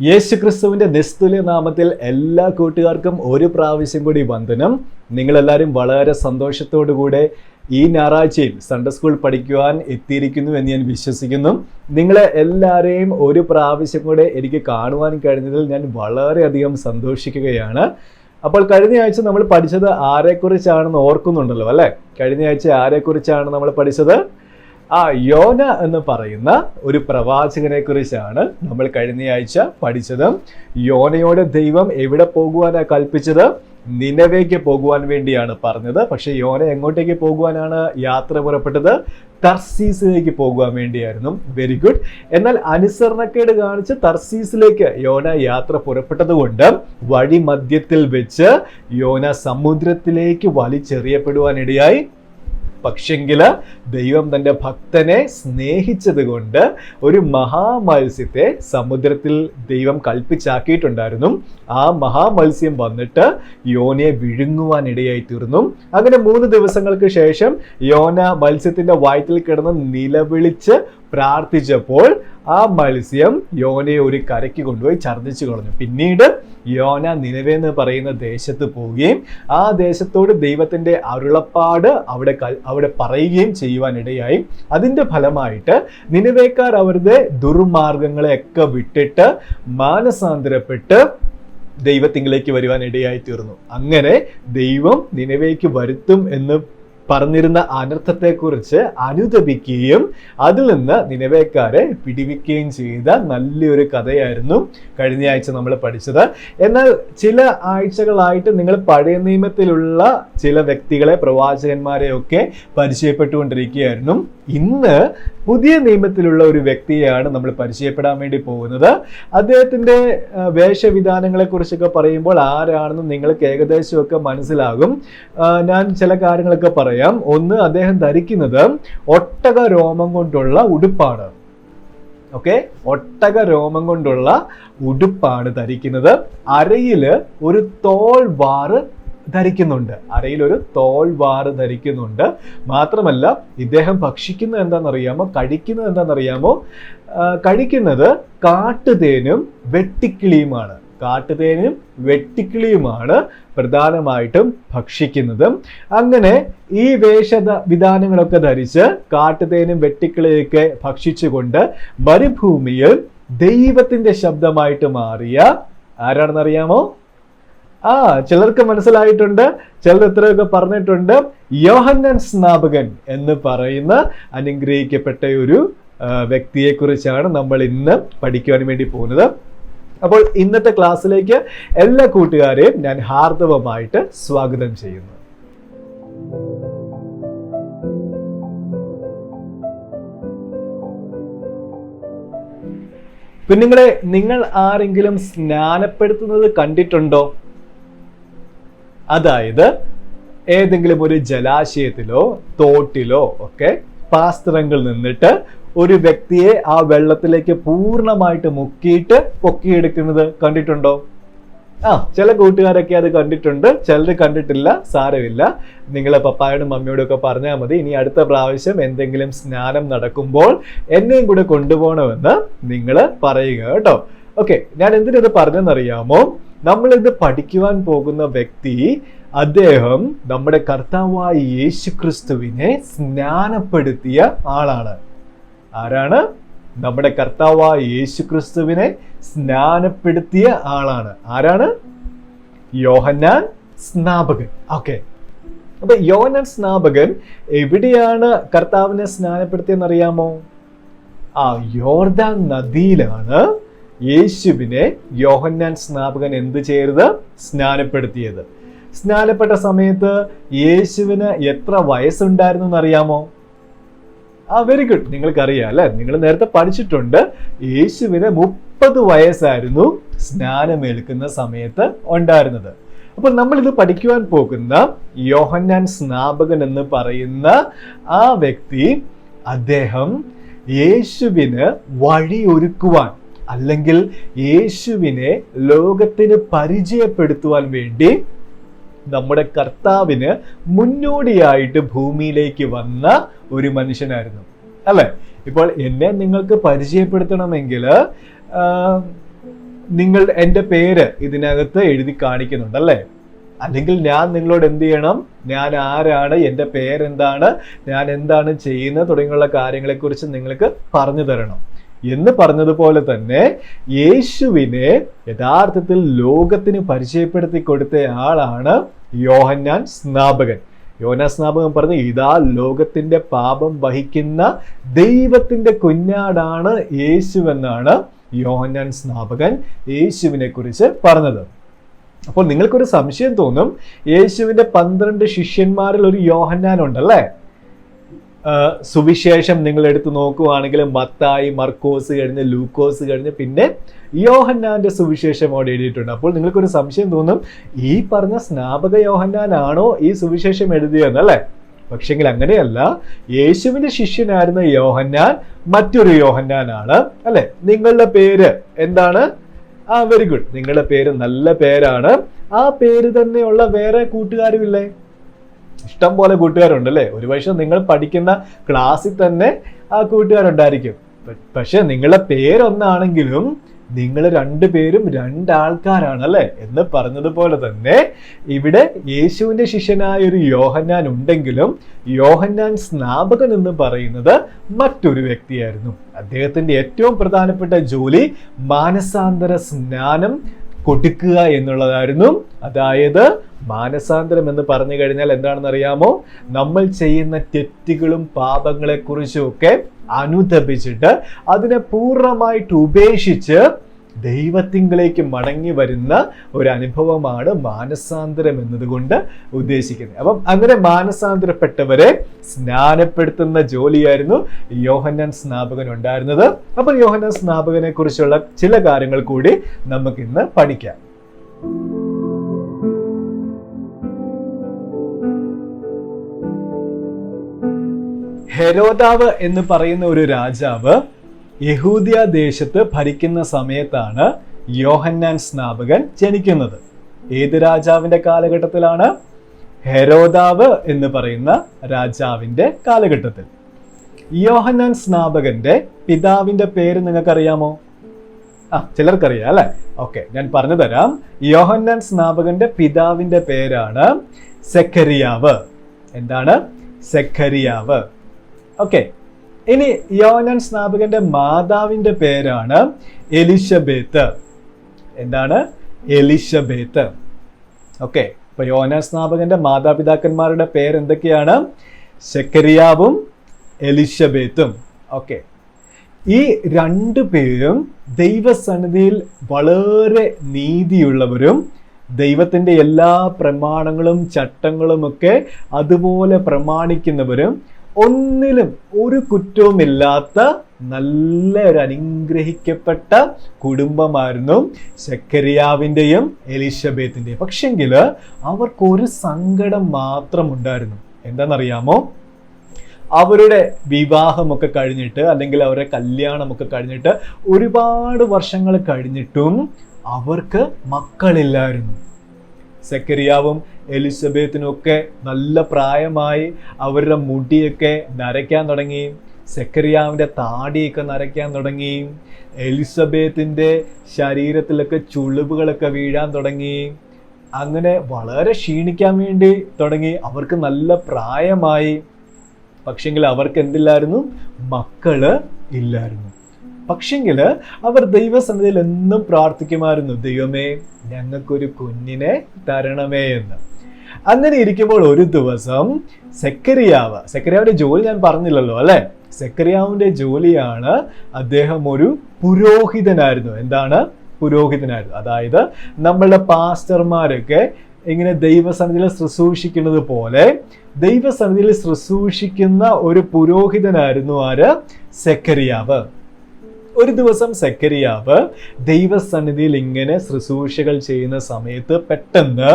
യേശുക്രിസ്തുവിന്റെ നിസ്തുല്യ നാമത്തിൽ എല്ലാ കൂട്ടുകാർക്കും ഒരു പ്രാവശ്യം കൂടി വന്ദനം. നിങ്ങളെല്ലാവരും വളരെ സന്തോഷത്തോടുകൂടെ ഈ ഞായറാഴ്ചയിൽ സൺഡേ സ്കൂൾ പഠിക്കുവാൻ എത്തിയിരിക്കുന്നു എന്ന് ഞാൻ വിശ്വസിക്കുന്നു. നിങ്ങളെ എല്ലാവരെയും ഒരു പ്രാവശ്യം കൂടെ എനിക്ക് കാണുവാൻ കഴിഞ്ഞതിൽ ഞാൻ വളരെയധികം സന്തോഷിക്കുകയാണ്. അപ്പോൾ കഴിഞ്ഞ ആഴ്ച നമ്മൾ പഠിച്ചത് ആരെക്കുറിച്ചാണെന്ന് ഓർക്കുന്നുണ്ടല്ലോ അല്ലേ? കഴിഞ്ഞ ആഴ്ച ആരെക്കുറിച്ചാണ് നമ്മൾ പഠിച്ചത്? യോന എന്ന് പറയുന്ന ഒരു പ്രവാചകനെ കുറിച്ചാണ് നമ്മൾ കഴിഞ്ഞ ആഴ്ച പഠിച്ചത്. യോനയോട് ദൈവം എവിടെ പോകുവാനാണ് കൽപ്പിച്ചത്? നിനവേക്ക് പോകുവാൻ വേണ്ടിയാണ് പറഞ്ഞത്. പക്ഷെ യോന എങ്ങോട്ടേക്ക് പോകുവാനാണ് യാത്ര പുറപ്പെട്ടത്? തർസീസിലേക്ക് പോകുവാൻ വേണ്ടിയായിരുന്നു. Very good. എന്നാൽ അനുസരണക്കേട് കാണിച്ച് തർസീസിലേക്ക് യോന യാത്ര പുറപ്പെട്ടത് കൊണ്ട് വഴി മധ്യത്തിൽ വെച്ച് യോന സമുദ്രത്തിലേക്ക് വലിച്ചെറിയപ്പെടുവാനിടയായി. പക്ഷെങ്കില് ദൈവം തൻ്റെ ഭക്തനെ സ്നേഹിച്ചത് കൊണ്ട് ഒരു മഹാമത്സ്യത്തെ സമുദ്രത്തിൽ ദൈവം കൽപ്പിച്ചാക്കിയിട്ടുണ്ടായിരുന്നു. ആ മഹാമത്സ്യം വന്നിട്ട് യോനയെ വിഴുങ്ങുവാനിടയായി തീർന്നു. അങ്ങനെ 3 ദിവസങ്ങൾക്ക് ശേഷം യോന മത്സ്യത്തിന്റെ വയറ്റിൽ കിടന്ന് നിലവിളിച്ച് പ്രാർത്ഥിച്ചപ്പോൾ ആ മത്സ്യം യോനയെ ഒരു കരയ്ക്ക് കൊണ്ടുപോയി ഛർദ്ദിച്ചു കളഞ്ഞു. പിന്നീട് യോന നിനവേ എന്ന് പറയുന്ന ദേശത്ത് പോവുകയും ആ ദേശത്തോട് ദൈവത്തിന്റെ അരുളപ്പാട് അവിടെ പറയുകയും ചെയ്യുവാനിടയായി. അതിന്റെ ഫലമായിട്ട് നിനവേക്കാർ അവരുടെ ദുർമാർഗങ്ങളെയൊക്കെ വിട്ടിട്ട് മാനസാന്തരപ്പെട്ട് ദൈവത്തിങ്കിലേക്ക് വരുവാൻ ഇടയായി തീർന്നു. അങ്ങനെ ദൈവം നിനവേക്ക് വരുത്തും എന്ന് പറഞ്ഞിരുന്ന അനർത്ഥത്തെക്കുറിച്ച് അനുതപിക്കുകയും അതിൽ നിന്ന് നിനവേക്കാരെ പിടിവിക്കുകയും ചെയ്ത നല്ലൊരു കഥയായിരുന്നു കഴിഞ്ഞ ആഴ്ച നമ്മൾ പഠിച്ചത്. എന്നാൽ ചില ആഴ്ചകളായിട്ട് നിങ്ങൾ പഴയ നിയമത്തിലുള്ള ചില വ്യക്തികളെ, പ്രവാചകന്മാരെയൊക്കെ പരിചയപ്പെട്ടുകൊണ്ടിരിക്കുകയായിരുന്നു. ഇന്ന് പുതിയ നിയമത്തിലുള്ള ഒരു വ്യക്തിയെയാണ് നമ്മൾ പരിചയപ്പെടാൻ വേണ്ടി പോകുന്നത്. അദ്ദേഹത്തിന്റെ വേഷവിധാനങ്ങളെ കുറിച്ചൊക്കെ പറയുമ്പോൾ ആരാണെന്ന് നിങ്ങൾക്ക് ഏകദേശമൊക്കെ മനസ്സിലാകും. ഞാൻ ചില കാര്യങ്ങളൊക്കെ പറയാം. ഒന്ന്, അദ്ദേഹം ധരിക്കുന്നത് ഒട്ടക രോമം കൊണ്ടുള്ള ഉടുപ്പാണ്. ഓക്കെ, ഒട്ടക രോമം കൊണ്ടുള്ള ഉടുപ്പാണ് ധരിക്കുന്നത്. അരയില് ഒരു തോൾ വാറ് ധരിക്കുന്നുണ്ട്. അരയിലൊരു തോൾ വാറ് ധരിക്കുന്നുണ്ട്. മാത്രമല്ല ഇദ്ദേഹം ഭക്ഷിക്കുന്നത് എന്താണെന്നറിയാമോ? കഴിക്കുന്നത് എന്താണെന്നറിയാമോ? കഴിക്കുന്നത് കാട്ടുതേനും വെട്ടിക്കിളിയുമാണ്. കാട്ടുതേനും വെട്ടിക്കിളിയുമാണ് പ്രധാനമായിട്ടും ഭക്ഷിക്കുന്നത്. അങ്ങനെ ഈ വിധാനങ്ങളൊക്കെ ധരിച്ച് കാട്ടുതേനും വെട്ടിക്കിളിയൊക്കെ ഭക്ഷിച്ചുകൊണ്ട് മരുഭൂമിയിൽ ദൈവത്തിന്റെ ശബ്ദമായിട്ട് മാറിയ ആരാണെന്നറിയാമോ? ചിലർക്ക് മനസ്സിലായിട്ടുണ്ട്, ചിലർ ഇത്രയൊക്കെ പറഞ്ഞിട്ടുണ്ട്. യോഹന്നാൻ സ്നാപകൻ എന്ന് പറയുന്ന അനുഗ്രഹിക്കപ്പെട്ട ഒരു വ്യക്തിയെ കുറിച്ചാണ് നമ്മൾ ഇന്ന് പഠിക്കുവാൻ വേണ്ടി പോകുന്നത്. അപ്പോൾ ഇന്നത്തെ ക്ലാസ്സിലേക്ക് എല്ലാ കൂട്ടുകാരെയും ഞാൻ ഹാർദവമായിട്ട് സ്വാഗതം ചെയ്യുന്നു. കുഞ്ഞുങ്ങളെ, നിങ്ങൾ ആരെങ്കിലും സ്നാനപ്പെടുത്തുന്നത് കണ്ടിട്ടുണ്ടോ? അതായത് ഏതെങ്കിലും ഒരു ജലാശയത്തിലോ തോട്ടിലോ ഒക്കെ പാസ്ത്രങ്ങൾ നിന്നിട്ട് ഒരു വ്യക്തിയെ ആ വെള്ളത്തിലേക്ക് പൂർണ്ണമായിട്ട് മുക്കിയിട്ട് പൊക്കിയെടുക്കുന്നത് കണ്ടിട്ടുണ്ടോ? ചില കൂട്ടുകാരൊക്കെ അത് കണ്ടിട്ടുണ്ട്, ചിലർ കണ്ടിട്ടില്ല. സാരമില്ല, നിങ്ങളെ പപ്പായോടും മമ്മിയോടും ഒക്കെ പറഞ്ഞാൽ മതി. ഇനി അടുത്ത പ്രാവശ്യം എന്തെങ്കിലും സ്നാനം നടക്കുമ്പോൾ എന്നെയും കൂടെ കൊണ്ടുപോകണമെന്ന് നിങ്ങൾ പറയുക കേട്ടോ. ഓക്കെ, ഞാൻ എന്തിനത് പറഞ്ഞെന്നറിയാമോ? നമ്മളിത് പഠിക്കുവാൻ പോകുന്ന വ്യക്തി, അദ്ദേഹം നമ്മുടെ കർത്താവായ യേശുക്രിസ്തുവിനെ സ്നാനപ്പെടുത്തിയ ആളാണ്. ആരാണ്? നമ്മുടെ കർത്താവായ യേശുക്രിസ്തുവിനെ സ്നാനപ്പെടുത്തിയ ആളാണ്. ആരാണ്? യോഹന്നാൻ സ്നാപകൻ. ഓക്കെ, അപ്പൊ യോഹന്നാൻ സ്നാപകൻ എവിടെയാണ് കർത്താവിനെ സ്നാനപ്പെടുത്തിയെന്നറിയാമോ? യോർദാൻ നദിയിലാണ് യേശുവിനെ യോഹന്നാൻ സ്നാപകൻ എന്ത് ചെയ്തത്? സ്നാനപ്പെടുത്തിയത്. സ്നാനപ്പെട്ട സമയത്ത് യേശുവിന് എത്ര വയസ്സുണ്ടായിരുന്നു എന്നറിയാമോ? വെരി ഗുഡ്, നിങ്ങൾക്കറിയാം അല്ലെ? നിങ്ങൾ നേരത്തെ പഠിച്ചിട്ടുണ്ട്. യേശുവിന് 30 വയസ്സായിരുന്നു സ്നാനമേൽക്കുന്ന സമയത്ത് ഉണ്ടായിരുന്നത്. അപ്പൊ നമ്മൾ ഇത് പഠിക്കുവാൻ പോകുന്ന യോഹന്നാൻ സ്നാപകൻ എന്ന് പറയുന്ന ആ വ്യക്തി, അദ്ദേഹം യേശുവിന് വഴിയൊരുക്കുവാൻ, അല്ലെങ്കിൽ യേശുവിനെ ലോകത്തിന് പരിചയപ്പെടുത്തുവാൻ വേണ്ടി നമ്മുടെ കർത്താവിന് മുന്നോടിയായിട്ട് ഭൂമിയിലേക്ക് വന്ന ഒരു മനുഷ്യനായിരുന്നു അല്ലെ? ഇപ്പോൾ എന്നെ നിങ്ങൾക്ക് പരിചയപ്പെടുത്തണമെങ്കിൽ നിങ്ങൾ എൻ്റെ പേര് ഇതിനകത്ത് എഴുതി കാണിക്കുന്നുണ്ട് അല്ലേ? അല്ലെങ്കിൽ ഞാൻ നിങ്ങളോട് എന്ത് ചെയ്യണം? ഞാൻ ആരാണ്, എൻ്റെ പേരെന്താണ്, ഞാൻ എന്താണ് ചെയ്യുന്നത് തുടങ്ങിയുള്ള കാര്യങ്ങളെക്കുറിച്ച് നിങ്ങൾക്ക് പറഞ്ഞു തരണം എന്ന് പറഞ്ഞതുപോലെ തന്നെ യേശുവിനെ യഥാർത്ഥത്തിൽ ലോകത്തിന് പരിചയപ്പെടുത്തി കൊടുത്ത ആളാണ് യോഹന്നാൻ സ്നാപകൻ. യോഹന്നാൻ സ്നാപകൻ പറഞ്ഞു, ഇതാ ലോകത്തിന്റെ പാപം വഹിക്കുന്ന ദൈവത്തിന്റെ കുഞ്ഞാടാണ് യേശുവെന്നാണ് യോഹന്നാൻ സ്നാപകൻ യേശുവിനെ കുറിച്ച് പറഞ്ഞത്. അപ്പോൾ നിങ്ങൾക്കൊരു സംശയം തോന്നും, യേശുവിന്റെ 12 ശിഷ്യന്മാരിൽ ഒരു യോഹന്നാൻ ഉണ്ടല്ലേ? സുവിശേഷം നിങ്ങൾ എടുത്തു നോക്കുകയാണെങ്കിൽ മത്തായി, മർക്കോസ് കഴിഞ്ഞ് ലൂക്കോസ് കഴിഞ്ഞ് പിന്നെ യോഹന്നാന്റെ സുവിശേഷം അവിടെ എഴുതിയിട്ടുണ്ട്. അപ്പോൾ നിങ്ങൾക്കൊരു സംശയം തോന്നും, ഈ പറഞ്ഞ സ്നാപക യോഹന്നാനാണോ ഈ സുവിശേഷം എഴുതിയതെന്നല്ലേ? പക്ഷെങ്കിൽ അങ്ങനെയല്ല. യേശുവിന്റെ ശിഷ്യനായിരുന്ന യോഹന്നാൻ മറ്റൊരു യോഹന്നാനാണ് അല്ലെ? നിങ്ങളുടെ പേര് എന്താണ്? വെരി ഗുഡ്, നിങ്ങളുടെ പേര് നല്ല പേരാണ്. ആ പേര് തന്നെയുള്ള വേറെ കൂട്ടുകാരുമില്ലേ? ഇഷ്ടം പോലെ കൂട്ടുകാരുണ്ടല്ലേ? ഒരുപക്ഷെ നിങ്ങൾ പഠിക്കുന്ന ക്ലാസ്സിൽ തന്നെ ആ കൂട്ടുകാരുണ്ടായിരിക്കും. പക്ഷെ നിങ്ങളുടെ പേരൊന്നാണെങ്കിലും നിങ്ങൾ രണ്ടുപേരും രണ്ടാൾക്കാരാണ് അല്ലെ? എന്ന് പറഞ്ഞതുപോലെ തന്നെ ഇവിടെ യേശുവിന്റെ ശിഷ്യനായ ഒരു യോഹന്നാൻ ഉണ്ടെങ്കിലും യോഹന്നാൻ സ്നാപകൻ എന്ന് പറയുന്നത് മറ്റൊരു വ്യക്തിയായിരുന്നു. അദ്ദേഹത്തിന്റെ ഏറ്റവും പ്രധാനപ്പെട്ട ജോലി മാനസാന്തര സ്നാനം കൊടുക്കുക എന്നുള്ളതായിരുന്നു. അതായത് മാനസാന്തരം എന്ന് പറഞ്ഞു കഴിഞ്ഞാൽ എന്താണെന്ന് അറിയാമോ? നമ്മൾ ചെയ്യുന്ന തെറ്റുകളും പാപങ്ങളെ കുറിച്ചും ഒക്കെ അനുതപിച്ചിട്ട് അതിനെ പൂർണ്ണമായിട്ട് ഉപേക്ഷിച്ച് ദൈവത്തിങ്കിലേക്ക് മടങ്ങി വരുന്ന ഒരു അനുഭവമാണ് മാനസാന്തരം എന്നതുകൊണ്ട് ഉദ്ദേശിക്കുന്നത്. അപ്പം അങ്ങനെ മാനസാന്തരപ്പെട്ടവരെ സ്നാനപ്പെടുത്തുന്ന ജോലിയായിരുന്നു യോഹന്നാൻ സ്നാപകൻ ഉണ്ടായിരുന്നത്. അപ്പോൾ യോഹന്നാൻ സ്നാപകനെ കുറിച്ചുള്ള ചില കാര്യങ്ങൾ കൂടി നമുക്കിന്ന് പഠിക്കാം. ഹെരോദാവ് എന്ന് പറയുന്ന ഒരു രാജാവ് യഹൂദിയ ദേശത്ത് ഭരിക്കുന്ന സമയത്താണ് യോഹന്നാൻ സ്നാപകൻ ജനിക്കുന്നത്. ഏത് രാജാവിന്റെ കാലഘട്ടത്തിലാണ്? ഹെരോദാവ് എന്ന് പറയുന്ന രാജാവിന്റെ കാലഘട്ടത്തിൽ. യോഹന്നാൻ സ്നാപകന്റെ പിതാവിന്റെ പേര് നിങ്ങൾക്കറിയാമോ? ചിലർക്കറിയാം അല്ലെ? ഓക്കെ, ഞാൻ പറഞ്ഞു തരാം. യോഹന്നാൻ സ്നാപകന്റെ പിതാവിന്റെ പേരാണ് സെഖരിയാവ്. എന്താണ്? സെഖരിയാവ്. ഓക്കെ, ഇനി യോഹന്നാൻ സ്നാപകന്റെ മാതാവിന്റെ പേരാണ് എലിശബേത്ത്. എന്താണ്? എലിശബേത്ത്. ഓക്കെ, അപ്പൊ യോഹന്നാൻ സ്നാപകന്റെ മാതാപിതാക്കന്മാരുടെ പേരെന്തൊക്കെയാണ്? സെഖരിയാവും എലിശബേത്തും. ഓക്കെ, ഈ രണ്ടു പേരും ദൈവസന്നിധിയിൽ വളരെ നീതിയുള്ളവരും ദൈവത്തിന്റെ എല്ലാ പ്രമാണങ്ങളും ചട്ടങ്ങളും ഒക്കെ അതുപോലെ പ്രമാണിക്കുന്നവരും ഒന്നിലും ഒരു കുറ്റവുമില്ലാത്ത നല്ല ഒരു അനുഗ്രഹിക്കപ്പെട്ട കുടുംബമായിരുന്നു സെഖരിയാവിന്റെയും എലിശബേത്തിന്റെയും. പക്ഷെങ്കിൽ അവർക്കൊരു സങ്കടം മാത്രം ഉണ്ടായിരുന്നു. എന്താണെന്നറിയാമോ? അവരുടെ വിവാഹമൊക്കെ കഴിഞ്ഞിട്ട് അല്ലെങ്കിൽ അവരുടെ കല്യാണമൊക്കെ കഴിഞ്ഞിട്ട് ഒരുപാട് വർഷങ്ങൾ കഴിഞ്ഞിട്ടും അവർക്ക് മക്കളില്ലായിരുന്നു. സെഖരിയാവും എലിസബത്തിനും ഒക്കെ നല്ല പ്രായമായി. അവരുടെ മുടിയൊക്കെ നരയ്ക്കാൻ തുടങ്ങി. സെഖരിയാവിൻ്റെ താടിയൊക്കെ നരയ്ക്കാൻ തുടങ്ങി. എലിസബത്തിൻ്റെ ശരീരത്തിലൊക്കെ ചുളിവുകളൊക്കെ വീഴാൻ തുടങ്ങി. അങ്ങനെ വളരെ ക്ഷീണിക്കാൻ വേണ്ടി തുടങ്ങി. അവർക്ക് നല്ല പ്രായമായി. പക്ഷെങ്കിൽ അവർക്ക് എന്തില്ലായിരുന്നു? മക്കള് ഇല്ലായിരുന്നു. പക്ഷെങ്കിൽ അവർ ദൈവസന്നിധിയിൽ എന്നും പ്രാർത്ഥിക്കുമായിരുന്നു, ദൈവമേ ഞങ്ങൾക്കൊരു കുഞ്ഞിനെ തരണമേ എന്ന്. അങ്ങനെ ഇരിക്കുമ്പോൾ ഒരു ദിവസം സെഖരിയാവിന്റെ ജോലി ഞാൻ പറഞ്ഞില്ലല്ലോ അല്ലെ? സെഖരിയാവിന്റെ ജോലിയാണ്, അദ്ദേഹം ഒരു പുരോഹിതനായിരുന്നു. എന്താണ്? പുരോഹിതനായിരുന്നു. അതായത് നമ്മളുടെ പാസ്റ്റർമാരൊക്കെ ഇങ്ങനെ ദൈവസന്നിധിയിൽ ശുശ്രൂഷിക്കുന്നത് പോലെ ദൈവസന്നിധിയിൽ ശുശ്രൂഷിക്കുന്ന ഒരു പുരോഹിതനായിരുന്നു ആര്? സെഖരിയാവ്. ഒരു ദിവസം സെഖരിയാവ് ദൈവസന്നിധിയിൽ ഇങ്ങനെ ശുശ്രൂഷകൾ ചെയ്യുന്ന സമയത്ത് പെട്ടെന്ന്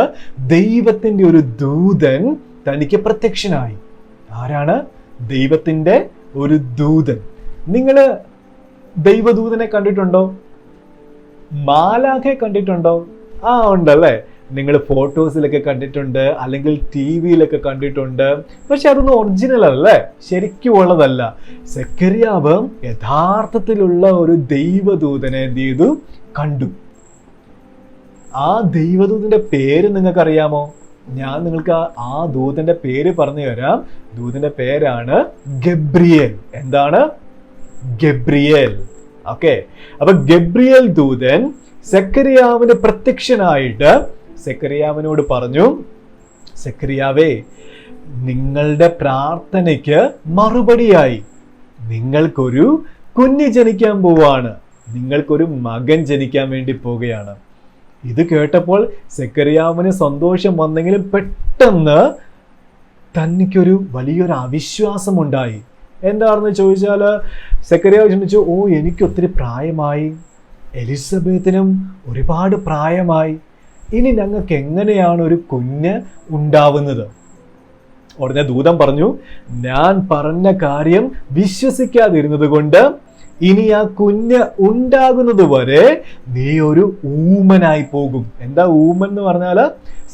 ദൈവത്തിന്റെ ഒരു ദൂതൻ തനിക്ക് പ്രത്യക്ഷനായി. ആരാണ്? ദൈവത്തിന്റെ ഒരു ദൂതൻ. നിങ്ങൾ ദൈവദൂതനെ കണ്ടിട്ടുണ്ടോ? മാലാഖയെ കണ്ടിട്ടുണ്ടോ? ഉണ്ടല്ലേ? നിങ്ങൾ ഫോട്ടോസിലൊക്കെ കണ്ടിട്ടുണ്ട്, അല്ലെങ്കിൽ TV-യിലൊക്കെ കണ്ടിട്ടുണ്ട്. പക്ഷെ അതൊന്നും ഒറിജിനൽ അല്ലേ, ശരിക്കും ഉള്ളതല്ല. സെഖരിയാവ് യഥാർത്ഥത്തിലുള്ള ഒരു ദൈവദൂതനെ എന്ത് ചെയ്തു? കണ്ടു. ആ ദൈവദൂതന്റെ പേര് നിങ്ങൾക്കറിയാമോ? ഞാൻ നിങ്ങൾക്ക് ആ ദൂതന്റെ പേര് പറഞ്ഞു തരാം. ദൂതന്റെ പേരാണ് ഗബ്രിയേൽ. എന്താണ്? ഗബ്രിയേൽ. ഓക്കെ, അപ്പൊ ഗബ്രിയേൽ ദൂതൻ സെക്കറിയാവിന് പ്രത്യക്ഷനായിട്ട് സെക്കറിയാവിനോട് പറഞ്ഞു, സെക്കറിയാവേ, നിങ്ങളുടെ പ്രാർത്ഥനയ്ക്ക് മറുപടിയായി നിങ്ങൾക്കൊരു കുഞ്ഞ് ജനിക്കാൻ പോവാണ്, നിങ്ങൾക്കൊരു മകൻ ജനിക്കാൻ വേണ്ടി പോവുകയാണ്. ഇത് കേട്ടപ്പോൾ സെക്കറിയാവിന് സന്തോഷം വന്നെങ്കിലും പെട്ടെന്ന് തനിക്കൊരു വലിയൊരു അവിശ്വാസമുണ്ടായി. എന്താണെന്ന് ചോദിച്ചാൽ സെക്കറിയാവ് ചിന്തിച്ചു, ഓ, എനിക്ക് ഒത്തിരി പ്രായമായി, എലിസബത്തിനും ഒരുപാട് പ്രായമായി, ഇനി ഞങ്ങൾക്ക് എങ്ങനെയാണ് ഒരു കുഞ്ഞ് ഉണ്ടാവുന്നത്? ഉടനെ ദൂതൻ പറഞ്ഞു, ഞാൻ പറഞ്ഞ കാര്യം വിശ്വസിക്കാതിരുന്നത് കൊണ്ട് ഇനി ആ കുഞ്ഞ് ഉണ്ടാകുന്നത് വരെ നീ ഒരു ഊമനായി പോകും. എന്താ ഊമൻ എന്ന് പറഞ്ഞാൽ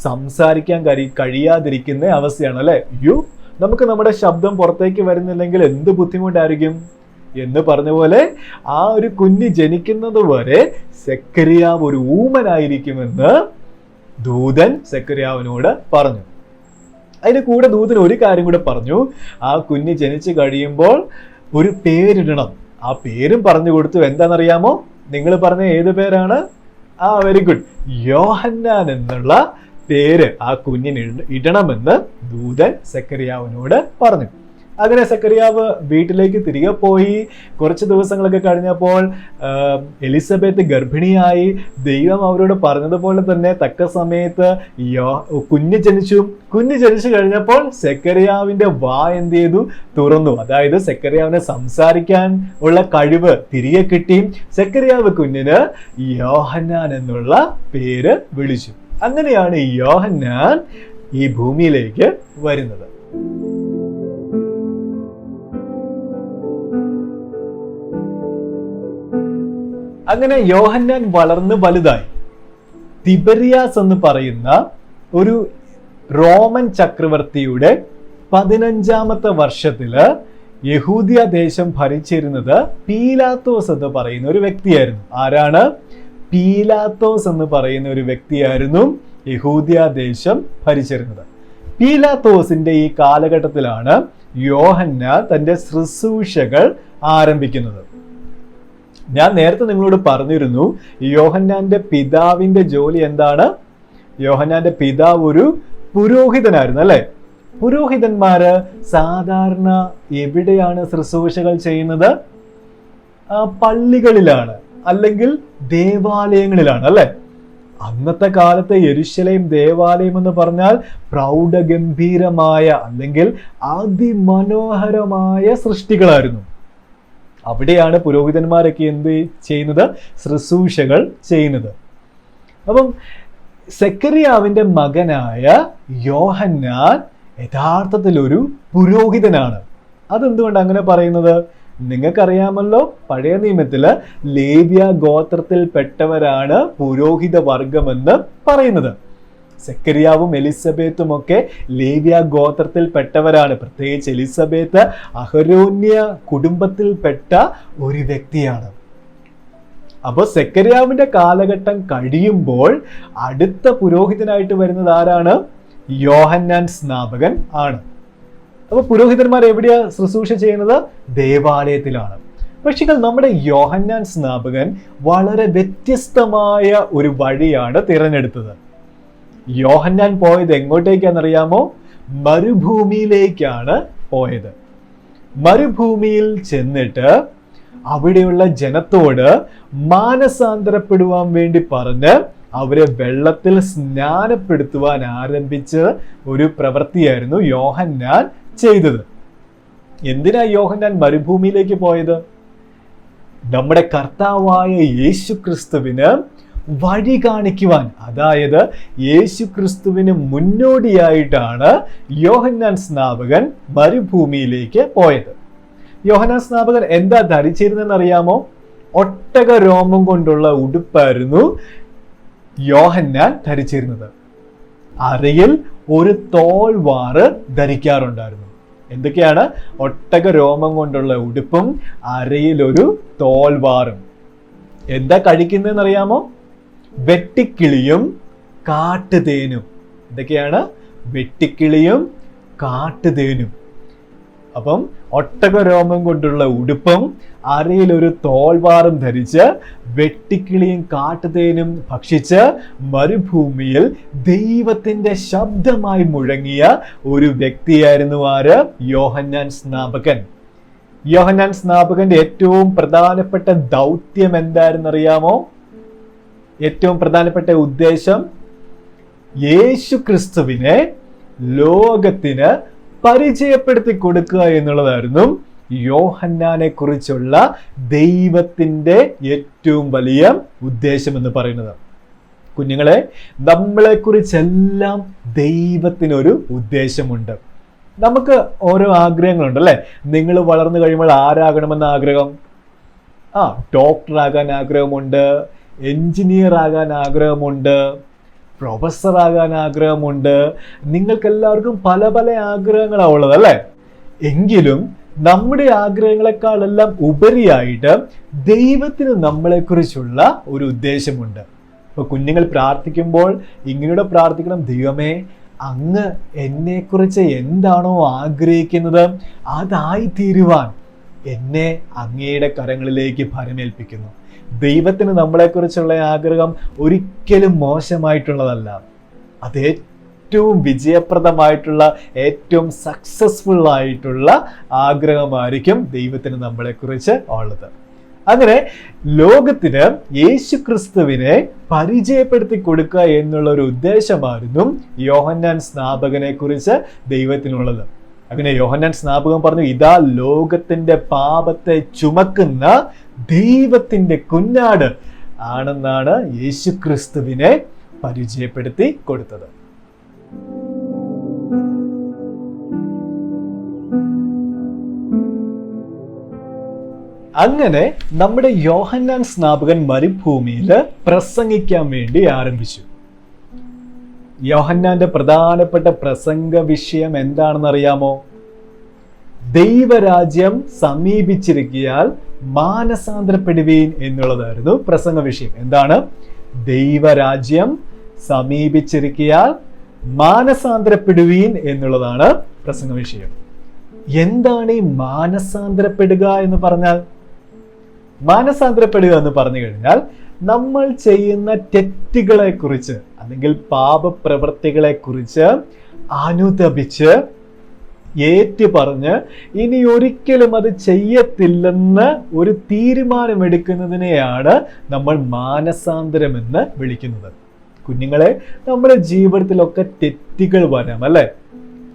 സംസാരിക്കാൻ കഴിയാതിരിക്കുന്ന അവസ്ഥയാണ്, അല്ലെ? അയ്യോ, നമുക്ക് നമ്മുടെ ശബ്ദം പുറത്തേക്ക് വരുന്നില്ലെങ്കിൽ എന്ത് ബുദ്ധിമുട്ടായിരിക്കും എന്ന് പറഞ്ഞ പോലെ ആ ഒരു കുഞ്ഞ് ജനിക്കുന്നത് വരെ സെക്കറിയാവ് ഒരു ഊമനായിരിക്കുമെന്ന് ദൂതൻ സെക്കറിയാവിനോട് പറഞ്ഞു. അതിന് കൂടെ ദൂതൻ ഒരു കാര്യം കൂടെ പറഞ്ഞു, ആ കുഞ്ഞ് ജനിച്ചു കഴിയുമ്പോൾ ഒരു പേരിടണം. ആ പേരും പറഞ്ഞു കൊടുത്തു. എന്താണെന്നറിയാമോ? നിങ്ങൾ പറഞ്ഞ ഏത് പേരാണ്? വെരി ഗുഡ്, യോഹന്നാൻ എന്നുള്ള പേര് ആ കുഞ്ഞിന് ഇടണമെന്ന് ദൂതൻ സെക്കറിയാവിനോട് പറഞ്ഞു. അങ്ങനെ സെക്കറിയാവ് വീട്ടിലേക്ക് തിരികെ പോയി. കുറച്ച് ദിവസങ്ങളൊക്കെ കഴിഞ്ഞപ്പോൾ എലിസബത്ത് ഗർഭിണിയായി. ദൈവം അവരോട് പറഞ്ഞതുപോലെ തന്നെ തക്ക സമയത്ത് കുഞ്ഞ് ജനിച്ചു. കുഞ്ഞ് ജനിച്ചു കഴിഞ്ഞപ്പോൾ സെക്കറിയാവിന്റെ എന്ത് ചെയ്തു? തുറന്നു. അതായത് സെക്കറിയാവിനെ സംസാരിക്കാൻ ഉള്ള കഴിവ് തിരികെ കിട്ടി. സെക്കറിയാവ് കുഞ്ഞിന് യോഹന്നാൻ എന്നുള്ള പേര് വിളിച്ചു. അങ്ങനെയാണ് യോഹന്നാൻ ഈ ഭൂമിയിലേക്ക് വരുന്നത്. അങ്ങനെ യോഹന്നാൻ വളർന്ന് വലുതായി. തിബരിയാസ് എന്ന് പറയുന്ന ഒരു റോമൻ ചക്രവർത്തിയുടെ 15ാമത്തെ വർഷത്തില് യഹൂദിയ ദേശം ഭരിച്ചിരുന്നത് പീലാത്തോസ് എന്ന് പറയുന്ന ഒരു വ്യക്തിയായിരുന്നു. ആരാണ്? പീലാത്തോസ് എന്ന് പറയുന്ന ഒരു വ്യക്തിയായിരുന്നു യഹൂദിയ ദേശം ഭരിച്ചിരുന്നത്. പീലാത്തോസിന്റെ ഈ കാലഘട്ടത്തിലാണ് യോഹന്നാൻ തന്റെ ശുശ്രൂഷകൾ ആരംഭിക്കുന്നത്. ഞാൻ നേരത്തെ നിങ്ങളോട് പറഞ്ഞിരുന്നു, യോഹന്നാന്റെ പിതാവിന്റെ ജോലി എന്താണ്? യോഹന്നാന്റെ പിതാവ് ഒരു പുരോഹിതനായിരുന്നു, അല്ലെ? പുരോഹിതന്മാര് സാധാരണ എവിടെയാണ് ശുശ്രൂഷകൾ ചെയ്യുന്നത്? പള്ളികളിലാണ്, അല്ലെങ്കിൽ ദേവാലയങ്ങളിലാണ്, അല്ലെ? അന്നത്തെ കാലത്തെ യെരുശലേം ദേവാലയം എന്ന് പറഞ്ഞാൽ പ്രൗഢഗംഭീരമായ അല്ലെങ്കിൽ അതിമനോഹരമായ സൃഷ്ടികളായിരുന്നു. അവിടെയാണ് പുരോഹിതന്മാരൊക്കെ എന്ത് ചെയ്യുന്നത്? ശുശ്രൂഷകൾ ചെയ്യുന്നത്. അപ്പം സെക്കറിയാവിന്റെ മകനായ യോഹന്നാൻ യഥാർത്ഥത്തിൽ ഒരു പുരോഹിതനാണ്. അതെന്തുകൊണ്ട് അങ്ങനെ പറയുന്നത്? നിങ്ങൾക്കറിയാമല്ലോ, പഴയ നിയമത്തില് ലേവ്യ ഗോത്രത്തിൽ പെട്ടവരാണ് പുരോഹിത വർഗമെന്ന് പറയുന്നത്. സെക്കറിയാവും എലിസബത്തും ഒക്കെ ലേവ്യ ഗോത്രത്തിൽ പെട്ടവരാണ്. പ്രത്യേകിച്ച് എലിസബത്ത് അഹരോന്യ കുടുംബത്തിൽപ്പെട്ട ഒരു വ്യക്തിയാണ്. അപ്പോൾ സെക്കറിയാവിന്റെ കാലഘട്ടം കഴിയുമ്പോൾ അടുത്ത പുരോഹിതനായിട്ട് വരുന്നത് ആരാണ്? യോഹന്നാൻ സ്നാപകൻ ആണ്. അപ്പോൾ പുരോഹിതന്മാർ എവിടെയാ ശുശ്രൂഷ ചെയ്യുന്നത്? ദേവാലയത്തിലാണ്. പക്ഷേ നമ്മുടെ യോഹന്നാൻ സ്നാപകൻ വളരെ വ്യത്യസ്തമായ ഒരു വഴിയാണ് തിരഞ്ഞെടുത്തത്. യോഹന്നാൻ പോയത് എങ്ങോട്ടേക്കാണെന്നറിയാമോ? മരുഭൂമിയിലേക്കാണ് പോയത്. മരുഭൂമിയിൽ ചെന്നിട്ട് അവിടെയുള്ള ജനത്തോട് മാനസാന്തരപ്പെടുവാൻ വേണ്ടി പറഞ്ഞ് അവരെ വെള്ളത്തിൽ സ്നാനപ്പെടുത്തുവാൻ ആരംഭിച്ച ഒരു പ്രവൃത്തിയായിരുന്നു യോഹന്നാൻ ചെയ്തത്. എന്തിനാ യോഹന്നാൻ മരുഭൂമിയിലേക്ക് പോയത്? നമ്മുടെ കർത്താവായ യേശു ക്രിസ്തുവിന് വഴി കാണിക്കുവാൻ. അതായത് യേശു ക്രിസ്തുവിന് മുന്നോടിയായിട്ടാണ് യോഹന്നാൻ സ്നാപകൻ മരുഭൂമിയിലേക്ക് പോയത്. യോഹന്നാൻ സ്നാപകൻ എന്താ ധരിച്ചിരുന്നെന്ന് അറിയാമോ? ഒട്ടക രോമം കൊണ്ടുള്ള ഉടുപ്പായിരുന്നു യോഹന്നാൻ ധരിച്ചിരുന്നത്. അരയിൽ ഒരു തോൾവാറ് ധരിക്കാറുണ്ടായിരുന്നു. എന്തൊക്കെയാണ്? ഒട്ടക രോമം കൊണ്ടുള്ള ഉടുപ്പും അരയിൽ ഒരു തോൾവാറും. എന്താ കഴിക്കുന്നതെന്ന് അറിയാമോ? വെട്ടിക്കിളിയും കാട്ടുതേനും. എന്തൊക്കെയാണ്? വെട്ടിക്കിളിയും കാട്ടുതേനും. അപ്പം ഒട്ടകരോമം കൊണ്ടുള്ള ഉടുപ്പും അരയിലൊരു തോൾവാറും ധരിച്ച് വെട്ടിക്കിളിയും കാട്ടുതേനും ഭക്ഷിച്ച് മരുഭൂമിയിൽ ദൈവത്തിന്റെ ശബ്ദമായി മുഴങ്ങിയ ഒരു വ്യക്തിയായിരുന്നു ആര്? യോഹന്നാൻ സ്നാപകൻ. യോഹന്നാൻ സ്നാപകന്റെ ഏറ്റവും പ്രധാനപ്പെട്ട ദൗത്യം എന്തായിരുന്നറിയാമോ? ഏറ്റവും പ്രധാനപ്പെട്ട ഉദ്ദേശം യേശു ക്രിസ്തുവിനെ ലോകത്തിന് പരിചയപ്പെടുത്തി കൊടുക്കുക എന്നുള്ളതായിരുന്നു യോഹന്നാനെ കുറിച്ചുള്ള ദൈവത്തിന്റെ ഏറ്റവും വലിയ ഉദ്ദേശം എന്ന് പറയുന്നത്. കുഞ്ഞുങ്ങളെ, നമ്മളെ കുറിച്ചെല്ലാം ദൈവത്തിനൊരു ഉദ്ദേശമുണ്ട്. നമുക്ക് ഓരോ ആഗ്രഹങ്ങളുണ്ട് അല്ലെ? നിങ്ങൾ വളർന്നു കഴിയുമ്പോൾ ആരാകണമെന്ന ആഗ്രഹം? ഡോക്ടർ ആകാൻ ആഗ്രഹമുണ്ട്, എഞ്ചിനീയർ ആകാൻ ആഗ്രഹമുണ്ട്, പ്രൊഫസർ ആകാൻ ആഗ്രഹമുണ്ട്. നിങ്ങൾക്കെല്ലാവർക്കും പല പല ആഗ്രഹങ്ങളാണ് ഉള്ളത് അല്ലേ? എങ്കിലും നമ്മുടെ ആഗ്രഹങ്ങളെക്കാളെല്ലാം ഉപരിയായിട്ട് ദൈവത്തിന് നമ്മളെക്കുറിച്ചുള്ള ഒരു ഉദ്ദേശമുണ്ട്. ഇപ്പൊ കുഞ്ഞുങ്ങൾ പ്രാർത്ഥിക്കുമ്പോൾ ഇങ്ങനെയുടെ പ്രാർത്ഥിക്കണം: ദൈവമേ, അങ്ങ് എന്നെക്കുറിച്ച് എന്താണോ ആഗ്രഹിക്കുന്നത് അതായി തീരുവാൻ എന്നെ അങ്ങയുടെ കരങ്ങളിലേക്ക് ഭരമേൽപ്പിക്കുന്നു. ദൈവത്തിന് നമ്മളെക്കുറിച്ചുള്ള ആഗ്രഹം ഒരിക്കലും മോശമായിട്ടുള്ളതല്ല. അത് ഏറ്റവും വിജയപ്രദമായിട്ടുള്ള, ഏറ്റവും സക്സസ്ഫുൾ ആയിട്ടുള്ള ആഗ്രഹമായിരിക്കും ദൈവത്തിന് നമ്മളെക്കുറിച്ച് ഉള്ളത്. അങ്ങനെ ലോകത്തിന് യേശു ക്രിസ്തുവിനെ പരിചയപ്പെടുത്തി കൊടുക്കുക എന്നുള്ള ഒരു ഉദ്ദേശമായിരുന്നു യോഹന്നാൻ സ്നാപകനെ കുറിച്ച് ദൈവത്തിനുള്ളത്. അങ്ങനെ യോഹന്നാൻ സ്നാപകൻ പറഞ്ഞു: ഇതാ ലോകത്തിന്റെ പാപത്തെ ചുമക്കുന്ന ദൈവത്തിന്റെ കുഞ്ഞാട് ആണെന്നാണ് യേശു ക്രിസ്തുവിനെ പരിചയപ്പെടുത്തി കൊടുത്തത്. അങ്ങനെ നമ്മുടെ യോഹന്നാൻ സ്നാപകൻ മരുഭൂമിയിൽ പ്രസംഗിക്കാൻ വേണ്ടി ആരംഭിച്ചു. യോഹന്നാന്റെ പ്രധാനപ്പെട്ട പ്രസംഗ വിഷയം എന്താണെന്ന് അറിയാമോ? ദൈവരാജ്യം സമീപിച്ചിരിക്കയാൽ മാനസാന്തരപ്പെടുവീൻ എന്നുള്ളതായിരുന്നു പ്രസംഗ വിഷയം. എന്താണ്? ദൈവരാജ്യം സമീപിച്ചിരിക്കയാൽ മാനസാന്തരപ്പെടുവീൻ എന്നുള്ളതാണ് പ്രസംഗ വിഷയം. എന്താണ് ഈ മാനസാന്തരപ്പെടുക എന്ന് പറഞ്ഞാൽ? മാനസാന്തരപ്പെടുക എന്ന് പറഞ്ഞു കഴിഞ്ഞാൽ നമ്മൾ ചെയ്യുന്ന തെറ്റുകളെ കുറിച്ച് അല്ലെങ്കിൽ പാപപ്രവൃത്തികളെ കുറിച്ച് അനുതപിച്ച് ഏറ്റു പറഞ്ഞ് ഇനി ഒരിക്കലും അത് ചെയ്യത്തില്ലെന്ന് ഒരു തീരുമാനമെടുക്കുന്നതിനെയാണ് നമ്മൾ മാനസാന്തരം എന്ന് വിളിക്കുന്നത്. കുഞ്ഞുങ്ങളെ, നമ്മുടെ ജീവിതത്തിലൊക്കെ തെറ്റുകൾ വരാം അല്ലെ?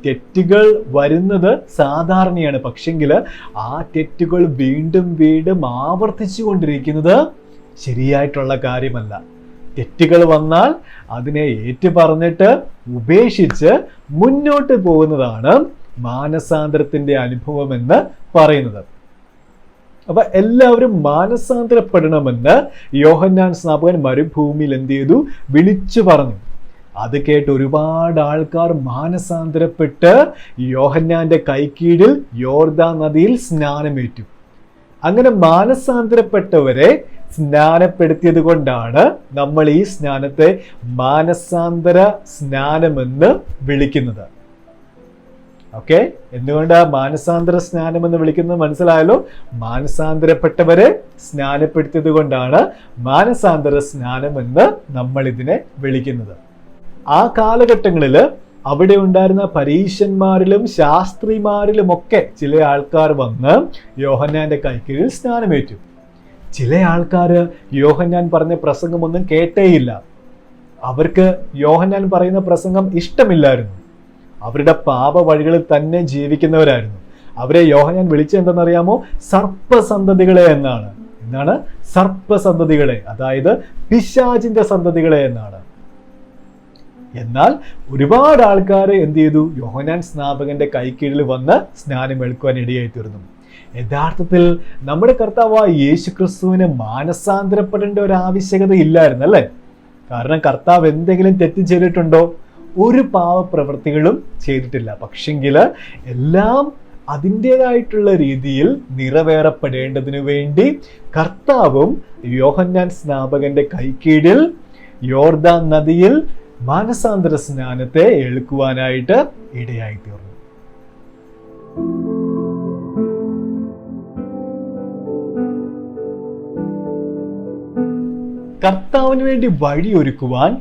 തെറ്റുകൾ വരുന്നത് സാധാരണയാണ്. പക്ഷെങ്കിൽ ആ തെറ്റുകൾ വീണ്ടും വീണ്ടും ആവർത്തിച്ചു കൊണ്ടിരിക്കുന്നത് ശരിയായിട്ടുള്ള കാര്യമല്ല. തെറ്റുകൾ വന്നാൽ അതിനെ ഏറ്റു പറഞ്ഞിട്ട് ഉപേക്ഷിച്ച് മുന്നോട്ട് പോകുന്നതാണ് മാനസാന്തരത്തിന്റെ അനുഭവം എന്ന് പറയുന്നത്. അപ്പൊ എല്ലാവരും മാനസാന്തരപ്പെടണമെന്ന് യോഹന്നാൻ സ്നാപകൻ മരുഭൂമിയിൽ എന്ത് ചെയ്തു? വിളിച്ചു പറഞ്ഞു. അത് കേട്ട് ഒരുപാട് ആൾക്കാർ മാനസാന്തരപ്പെട്ട് യോഹന്നാന്റെ കൈക്കീഴിൽ യോർദാൻ നദിയിൽ സ്നാനമേറ്റു. അങ്ങനെ മാനസാന്തരപ്പെട്ടവരെ സ്നാനപ്പെടുത്തിയത് കൊണ്ടാണ് നമ്മൾ ഈ സ്നാനത്തെ മാനസാന്തര സ്നാനമെന്ന് വിളിക്കുന്നത്. ഓക്കെ, എന്തുകൊണ്ട് മാനസാന്തര സ്നാനം എന്ന് വിളിക്കുന്നത് മനസ്സിലായല്ലോ? മാനസാന്തരപ്പെട്ടവരെ സ്നാനപ്പെടുത്തിയത് കൊണ്ടാണ് മാനസാന്തര സ്നാനം എന്ന് നമ്മൾ ഇതിനെ വിളിക്കുന്നത്. ആ കാലഘട്ടങ്ങളിൽ അവിടെ ഉണ്ടായിരുന്ന പരീശന്മാരിലും ശാസ്ത്രിമാരിലും ഒക്കെ ചില ആൾക്കാർ വന്ന് യോഹന്നാന്റെ കൈക്കീഴിൽ സ്നാനമേറ്റു. ചില ആൾക്കാർ യോഹന്നാൻ പറഞ്ഞ പ്രസംഗമൊന്നും കേട്ടേയില്ല. അവർക്ക് യോഹന്നാൻ പറയുന്ന പ്രസംഗം ഇഷ്ടമില്ലായിരുന്നു. അവരുടെ പാപ വഴികളിൽ തന്നെ ജീവിക്കുന്നവരായിരുന്നു. അവരെ യോഹന്നാൻ വിളിച്ചെന്തെന്നറിയാമോ? സർപ്പസന്തതികളെ എന്നാണ്. എന്താണ്? സർപ്പസന്തതികളെ, അതായത് പിശാചിന്റെ സന്തതികളെ എന്നാണ്. എന്നാൽ ഒരുപാട് ആൾക്കാർ എന്ത് ചെയ്തു? യോഹന്നാൻ സ്നാപകന്റെ കൈക്കീഴിൽ വന്ന് സ്നാനം എടുക്കുവാൻ ഇടയായി തീർന്നു. യഥാർത്ഥത്തിൽ നമ്മുടെ കർത്താവായ യേശു ക്രിസ്തുവിന് മാനസാന്തരപ്പെടേണ്ട ഒരു ആവശ്യകത ഇല്ലായിരുന്നു അല്ലേ? കാരണം കർത്താവ് എന്തെങ്കിലും തെറ്റ് ചെയ്തിട്ടുണ്ടോ? ഒരു പാവപ്രവൃത്തികളും ചെയ്തിട്ടില്ല. പക്ഷെങ്കിൽ എല്ലാം അതിൻ്റെതായിട്ടുള്ള രീതിയിൽ നിറവേറപ്പെടേണ്ടതിനു വേണ്ടി കർത്താവും യോഹന്നാൻ സ്നാപകന്റെ കൈക്കീഴിൽ യോർദാൻ നദിയിൽ മാനസാന്തര സ്നാനത്തെ ഏൽക്കുവാനായിട്ട് ഇടയായി തീർന്നു. കർത്താവിന് വേണ്ടി വഴിയൊരുക്കുവാൻ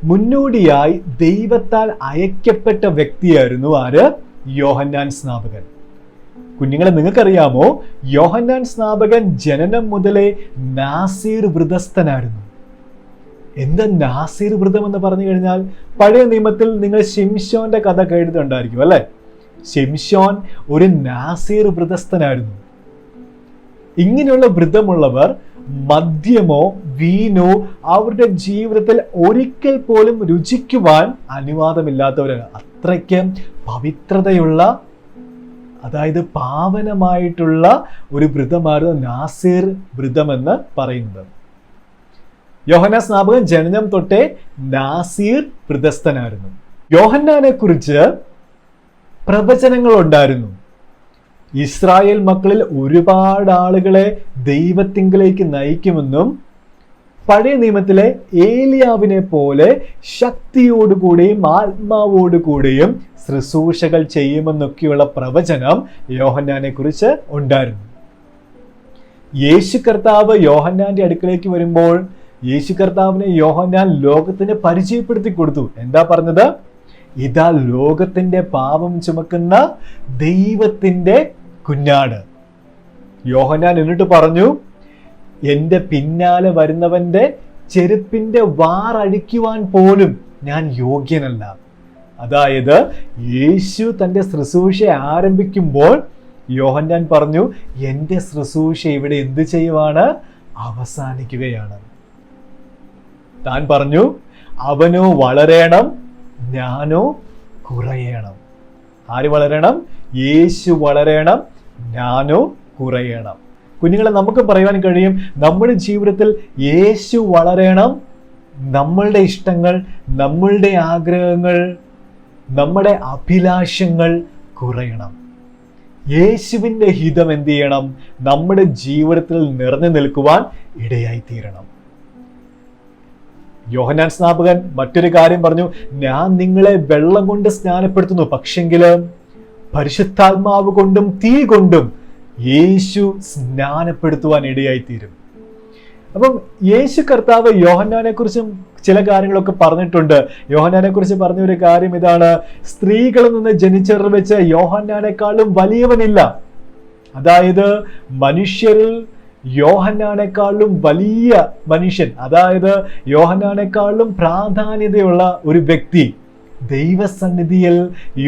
മുന്നോടിയായി ദൈവത്താൽ അയക്കപ്പെട്ട വ്യക്തിയായിരുന്നു ആര്? യോഹന്നാൻ സ്നാപകൻ. കുഞ്ഞുങ്ങളെ, നിങ്ങൾക്കറിയാമോ, യോഹന്നാൻ സ്നാപകൻ ജനനം മുതലേ നാസീർ വ്രതസ്ഥനായിരുന്നു. എന്താ നാസീർ വ്രതം എന്ന് പറഞ്ഞു കഴിഞ്ഞാൽ, പഴയ നിയമത്തിൽ നിങ്ങൾ ശിംശോന്റെ കഥ കേട്ടിട്ടുണ്ടായിരിക്കും അല്ലെ? ശിംശോൻ ഒരു നാസീർ വ്രതസ്ഥനായിരുന്നു. ഇങ്ങനെയുള്ള വ്രതമുള്ളവർ മദ്യമോ വീനോ അവരുടെ ജീവിതത്തിൽ ഒരിക്കൽ പോലും രുചിക്കുവാൻ അനുവാദമില്ലാത്തവരാണ്. അത്രയ്ക്ക് പവിത്രതയുള്ള, അതായത് പാവനമായിട്ടുള്ള ഒരു വ്രതമായിരുന്നു നാസീർ വ്രതം എന്ന് പറയുന്നത്. യോഹന്നാൻ സ്നാപകൻ ജനനം തൊട്ടേ നാസീർ വ്രതസ്ഥനായിരുന്നു. യോഹന്നാനെ കുറിച്ച് പ്രവചനങ്ങൾ ഉണ്ടായിരുന്നു. ഇസ്രായേൽ മക്കളിൽ ഒരുപാട് ആളുകളെ ദൈവത്തിങ്കിലേക്ക് നയിക്കുമെന്നും പഴയ നിയമത്തിലെ ഏലിയാവിനെ പോലെ ശക്തിയോടുകൂടിയും ആത്മാവോടുകൂടിയും ശുശ്രൂഷകൾ ചെയ്യുമെന്നൊക്കെയുള്ള പ്രവചനം യോഹന്നാനെ കുറിച്ച് ഉണ്ടായിരുന്നു. യേശു കർത്താവ് യോഹന്നാന്റെ അടുക്കലേക്ക് വരുമ്പോൾ യേശു കർത്താവിനെ യോഹന്നാൻ ലോകത്തിന് പരിചയപ്പെടുത്തി കൊടുത്തു. എന്താ പറഞ്ഞത്? ഇതാ ലോകത്തിന്റെ പാപം ചുമക്കുന്ന ദൈവത്തിന്റെ കുഞ്ഞാട്. യോഹന്നാൻ എന്നിട്ട് പറഞ്ഞു, എൻ്റെ പിന്നാലെ വരുന്നവന്റെ ചെരുപ്പിന്റെ വാറഴിക്കുവാൻ പോലും ഞാൻ യോഗ്യനല്ല. അതായത് യേശു തൻ്റെ ശുശ്രൂഷ ആരംഭിക്കുമ്പോൾ യോഹന്നാൻ പറഞ്ഞു, എൻ്റെ ശുശ്രൂഷ ഇവിടെ എന്ത് ചെയ്യുവാണ്? അവസാനിക്കുകയാണ്. താൻ പറഞ്ഞു, അവനോ വളരണം, ഞാനോ കുറയണം. ആര് വളരണം? യേശു വളരണം, ഞാനോ കുറയണം. കുഞ്ഞുങ്ങളെ, നമുക്ക് പറയുവാൻ കഴിയും, നമ്മുടെ ജീവിതത്തിൽ യേശു വളരണം, നമ്മളുടെ ഇഷ്ടങ്ങൾ, നമ്മളുടെ ആഗ്രഹങ്ങൾ, നമ്മുടെ അഭിലാഷങ്ങൾ കുറയണം. യേശുവിൻ്റെ ഹിതം എന്ത് ചെയ്യണം? നമ്മുടെ ജീവിതത്തിൽ നിറഞ്ഞു നിൽക്കുവാൻ ഇടയായി തീരണം. യോഹന്നാൻ സ്നാപകൻ മറ്റൊരു കാര്യം പറഞ്ഞു, ഞാൻ നിങ്ങളെ വെള്ളം കൊണ്ട് സ്നാനപ്പെടുത്തുന്നു, പക്ഷെങ്കില് പരിശുദ്ധാത്മാവ് കൊണ്ടും തീ കൊണ്ടും യേശു സ്നാനപ്പെടുത്തുവാൻ ഇടയായി തീരും. അപ്പം യേശു കർത്താവ് യോഹന്നാനെ കുറിച്ചും ചില കാര്യങ്ങളൊക്കെ പറഞ്ഞിട്ടുണ്ട്. യോഹന്നാനെ കുറിച്ച് പറഞ്ഞ ഒരു കാര്യം ഇതാണ്, സ്ത്രീകളിൽ നിന്ന് ജനിച്ചവർ വെച്ച് യോഹന്നാനേക്കാളും വലിയവനില്ല. അതായത് മനുഷ്യരിൽ യോഹന്നാനേക്കാളും വലിയ മനുഷ്യൻ, അതായത് യോഹന്നാനേക്കാളും പ്രാധാന്യതയുള്ള ഒരു വ്യക്തി, ദൈവസന്നിധിയിൽ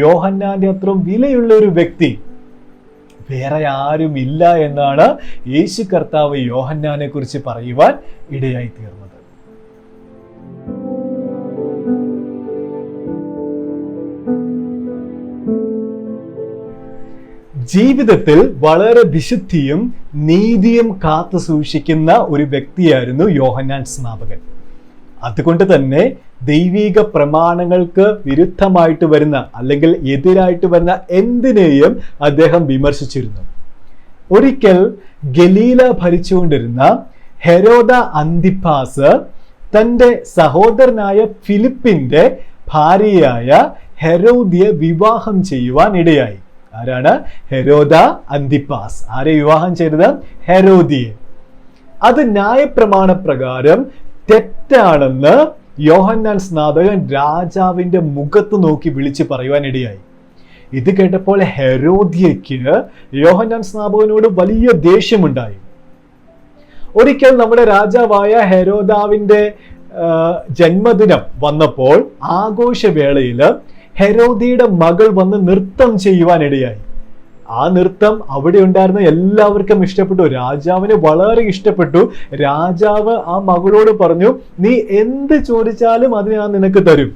യോഹന്നാന്റെ അത്രയും വിലയുള്ള ഒരു വ്യക്തി വേറെ ആരും ഇല്ല എന്നാണ് യേശു കർത്താവ് യോഹന്നാനെ കുറിച്ച് പറയുവാൻ ഇടയായി തീർന്നത്. ജീവിതത്തിൽ വളരെ വിശുദ്ധിയും നീതിയും കാത്തു സൂക്ഷിക്കുന്ന ഒരു വ്യക്തിയായിരുന്നു യോഹന്നാൻ സ്നാപകൻ. അതുകൊണ്ട് തന്നെ ദൈവിക പ്രമാണങ്ങൾക്ക് വിരുദ്ധമായിട്ട് വരുന്ന അല്ലെങ്കിൽ എതിരായിട്ട് വരുന്ന എന്തിനേയും അദ്ദേഹം വിമർശിച്ചിരുന്നു. ഒരിക്കൽ ഗലീല ഭരിച്ചുകൊണ്ടിരുന്ന ഹെരോദ അന്തിപ്പാസ് തൻ്റെ സഹോദരനായ ഫിലിപ്പിന്റെ ഭാര്യയായ ഹെരോദിയെ വിവാഹം ചെയ്യുവാൻ ഇടയായി. ആരാണ്? ഹെരോദ അന്തിപ്പാസ്. ആരെ വിവാഹം ചെയ്തത്? ഹെരോദിയെ. അത് ന്യായപ്രമാണ പ്രകാരം തെറ്റാണെന്ന് യോഹന്നാൻ സ്നാപകൻ രാജാവിന്റെ മുഖത്ത് നോക്കി വിളിച്ചു പറയുവാൻ ഇടയായി. ഇത് കേട്ടപ്പോൾ ഹെരോദിയയ്ക്ക് യോഹന്നാൻ സ്നാപകനോട് വലിയ ദേഷ്യമുണ്ടായി. ഒരിക്കൽ നമ്മുടെ രാജാവായ ഹെരോദാവിന്റെ ജന്മദിനം വന്നപ്പോൾ ആഘോഷവേളയിൽ ഹെരോദിയുടെ മകൾ വന്ന് നൃത്തം ചെയ്യുവാൻ ഇടയായി. ആ നൃത്തം അവിടെ ഉണ്ടായിരുന്ന എല്ലാവർക്കും ഇഷ്ടപ്പെട്ടു. രാജാവിന് വളരെ ഇഷ്ടപ്പെട്ടു. രാജാവ് ആ മകളോട് പറഞ്ഞു, നീ എന്ത് ചോദിച്ചാലും അത് ഞാൻ നിനക്ക് തരും.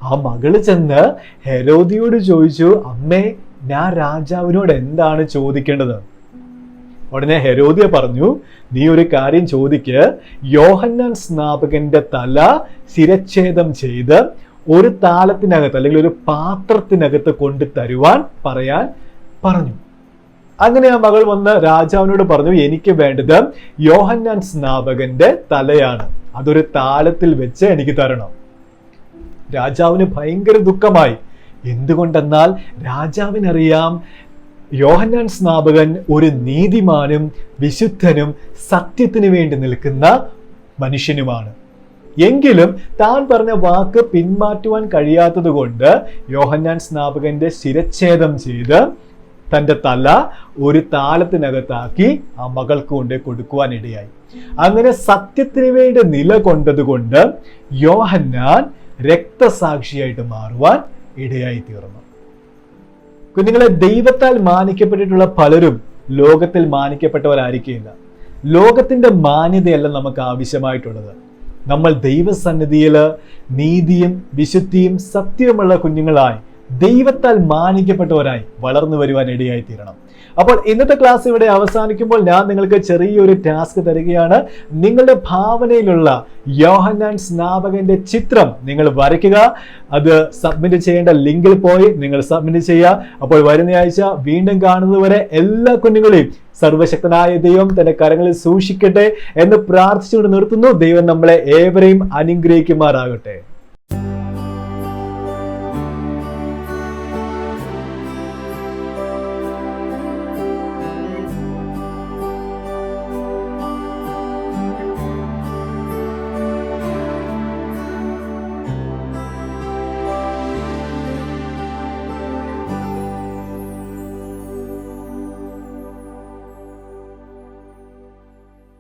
ആ മകള് ചെന്ന് ഹെരോദിയോട് ചോദിച്ചു, അമ്മേ, ഞാൻ രാജാവിനോട് എന്താണ് ചോദിക്കേണ്ടത്? ഉടനെ ഹെരോദിയ പറഞ്ഞു, നീ ഒരു കാര്യം ചോദിക്ക്, യോഹന്നാൻ സ്നാപകന്റെ തല ശിരച്ഛേദം ചെയ്ത് ഒരു താലത്തിനകത്ത് അല്ലെങ്കിൽ ഒരു പാത്രത്തിനകത്ത് കൊണ്ട് തരുവാൻ പറയാൻ പറഞ്ഞു. അങ്ങനെ ആ മകൾ വന്ന് രാജാവിനോട് പറഞ്ഞു, എനിക്ക് വേണ്ടത് യോഹന്നാൻ സ്നാപകന്റെ തലയാണ്, അതൊരു താലത്തിൽ വെച്ച് എനിക്ക് തരണം. രാജാവിന് ഭയങ്കര ദുഃഖമായി. എന്തുകൊണ്ടെന്നാൽ രാജാവിനറിയാം യോഹന്നാൻ സ്നാപകൻ ഒരു നീതിമാനും വിശുദ്ധനും സത്യത്തിന് വേണ്ടി നിൽക്കുന്ന മനുഷ്യനുമാണ്. എങ്കിലും താൻ പറഞ്ഞ വാക്ക് പിന്മാറ്റുവാൻ കഴിയാത്തത് കൊണ്ട് യോഹന്നാൻ സ്നാപകന്റെ ശിരച്ഛേദം ചെയ്ത് തൻ്റെ തല ഒരു താലത്തിനകത്താക്കി ആ മകൾക്ക് കൊണ്ട് കൊടുക്കുവാൻ ഇടയായി. അങ്ങനെ സത്യത്തിന് വേണ്ടി നിലകൊണ്ടത് കൊണ്ട് യോഹന്നാൻ രക്തസാക്ഷിയായിട്ട് മാറുവാൻ ഇടയായി തീർന്നു. കുഞ്ഞുങ്ങളെ, ദൈവത്താൽ മാനിക്കപ്പെട്ടിട്ടുള്ള പലരും ലോകത്തിൽ മാനിക്കപ്പെട്ടവരായിരിക്കില്ല. ലോകത്തിന്റെ മാന്യതയല്ല നമുക്ക് ആവശ്യമായിട്ടുള്ളത്. നമ്മൾ ദൈവസന്നിധിയിൽ നീതിയും വിശുദ്ധിയും സത്യവുമുള്ള കുഞ്ഞുങ്ങളായി ദൈവത്താൽ മാനിക്കപ്പെട്ടവരായി വളർന്നു വരുവാൻ ഇടയായി തീരണം. അപ്പോൾ ഇന്നത്തെ ക്ലാസ് ഇവിടെ അവസാനിക്കുമ്പോൾ ഞാൻ നിങ്ങൾക്ക് ചെറിയൊരു ടാസ്ക് തരികയാണ്. നിങ്ങളുടെ ഭാവനയിലുള്ള യോഹന്നാൻ സ്നാപകന്റെ ചിത്രം നിങ്ങൾ വരയ്ക്കുക. അത് സബ്മിറ്റ് ചെയ്യേണ്ട ലിങ്കിൽ പോയി നിങ്ങൾ സബ്മിറ്റ് ചെയ്യുക. അപ്പോൾ വരുന്ന ആഴ്ച വീണ്ടും കാണുന്നതുവരെ എല്ലാ കുഞ്ഞുങ്ങളെയും സർവശക്തനായ ദൈവം തന്റെ കരങ്ങളിൽ സൂക്ഷിക്കട്ടെ എന്ന് പ്രാർത്ഥിച്ചുകൊണ്ട് നിർത്തുന്നു. ദൈവം നമ്മളെ ഏവരെയും അനുഗ്രഹിക്കുമാറാകട്ടെ.